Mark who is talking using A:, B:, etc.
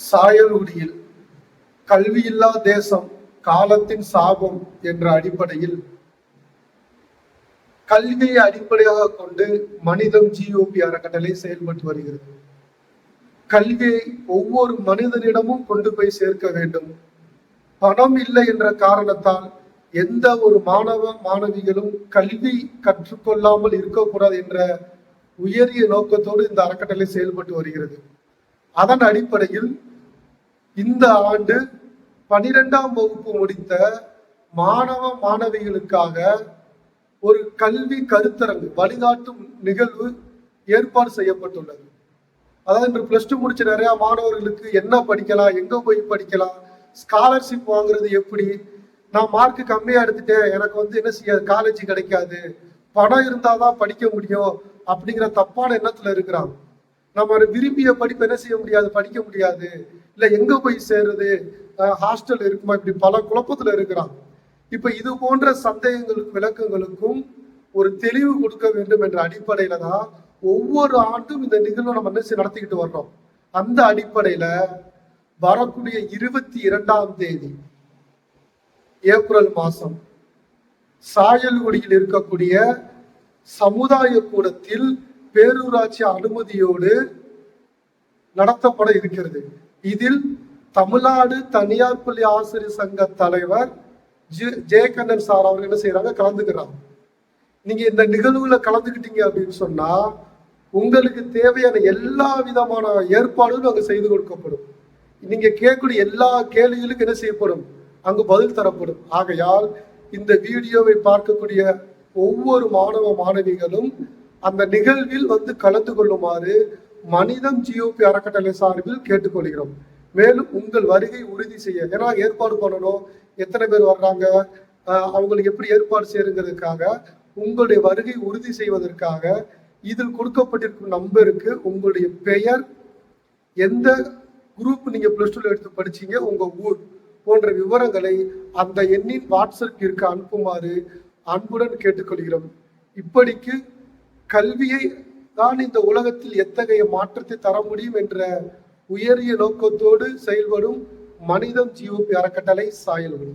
A: சாயல்குடியில் கல்வியில்லா தேசம் காலத்தின் சாபம் என்ற அடிப்படையில் கல்வியை அடிப்படையாக கொண்டு மனிதம் ஜிஓபி அறக்கட்டளை செயல்பட்டு வருகிறது. கல்வியை ஒவ்வொரு மனிதனிடமும் கொண்டு போய் சேர்க்க வேண்டும். பணம் இல்லை என்ற காரணத்தால் எந்த ஒரு மாணவ மாணவிகளும் கல்வி கற்றுக்கொள்ளாமல் இருக்கக்கூடாது என்ற உயரிய நோக்கத்தோடு இந்த அறக்கட்டளை செயல்பட்டு வருகிறது. அதன் அடிப்படையில் இந்த ஆண்டு 12ஆம் வகுப்பு முடித்த மாணவ மாணவிகளுக்காக ஒரு கல்வி கருத்தரங்கு வழிகாட்டும் நிகழ்வு ஏற்பாடு செய்யப்பட்டுள்ளது. அதாவது இன்று +2 முடிச்ச நிறைய மாணவர்களுக்கு என்ன படிக்கலாம், எங்க போய் படிக்கலாம், ஸ்காலர்ஷிப் வாங்குறது எப்படி, நான் மார்க் கம்மியா எடுத்துட்டேன், எனக்கு என்ன செய்யாது, காலேஜ் கிடைக்காது, பணம் இருந்தாதான் படிக்க முடியும் அப்படிங்கிற தப்பான எண்ணத்துல இருக்கிறாங்க. நம்ம விரும்பிய படிப்பு என்ன செய்ய முடியாது, படிக்க முடியாது, இல்ல எங்க போய் சேர்றது, ஹாஸ்டல் இருக்குமா, இப்படி பல குழப்பத்துல இருக்கிறாங்க. இப்ப இது போன்ற சந்தேகங்களுக்கும் விளக்கங்களுக்கும் ஒரு தெளிவு கொடுக்க வேண்டும் என்ற அடிப்படையில தான் ஒவ்வொரு ஆண்டும் இந்த நிகழ்வு நம்ம நடத்திக்கிட்டு வர்றோம். அந்த அடிப்படையில வரக்கூடிய 22ஆம் தேதி ஏப்ரல் மாசம் சாயல்குடியில் இருக்கக்கூடிய சமுதாய கூடத்தில் பேரூராட்சி அனுமதியோடு நடத்தப்பட இருக்கிறது. இதில் தமிழ்நாடு தனியார் பள்ளி ஆசிரியர் சங்க தலைவர் ஜெயகண்ணன் சார் அவர்கள் என்ன செய்யறாங்க, கலந்துக்கிறாங்க. நீங்க இந்த நிகழ்வுல கலந்துக்கிட்டீங்க அப்படின்னு சொன்னா உங்களுக்கு தேவையான எல்லா விதமான ஏற்பாடுகளும் அங்கு செய்து கொடுக்கப்படும். நீங்க கேட்கக்கூடிய எல்லா கேள்விகளுக்கும் என்ன செய்யப்படும், அங்கு பதில் தரப்படும். ஆகையால் இந்த வீடியோவை பார்க்கக்கூடிய ஒவ்வொரு மாணவ மாணவிகளும் அந்த நிகழ்வில் கலந்து கொள்ளுமாறு மனிதம் ஜிஓபி அறக்கட்டளை சார்பில் கேட்டுக்கொள்கிறோம். மேலும் உங்கள் வருகை உறுதி செய்ய, ஏன்னா ஏற்பாடு பண்ணணும், எத்தனை பேர் வர்றாங்க, அவங்களுக்கு எப்படி ஏற்பாடு செய்யறதுக்காக உங்களுடைய வருகை உறுதி செய்வதற்காக இதில் கொடுக்கப்பட்டிருக்கும் நம்பருக்கு உங்களுடைய பெயர், எந்த குரூப் நீங்க +2 எடுத்து படிச்சீங்க, உங்க ஊர் போன்ற விவரங்களை அந்த எண்ணின் வாட்ஸ்அப்பிற்கு அனுப்புமாறு அன்புடன் கேட்டுக்கொள்கிறோம். இப்படிக்கு கல்வியை தான் இந்த உலகத்தில் எத்தகைய மாற்றத்தை தர முடியும் என்ற உயரிய நோக்கத்தோடு செயல்படும் மனிதம் ஜிஓபி அறக்கட்டளை சாயல்குடி.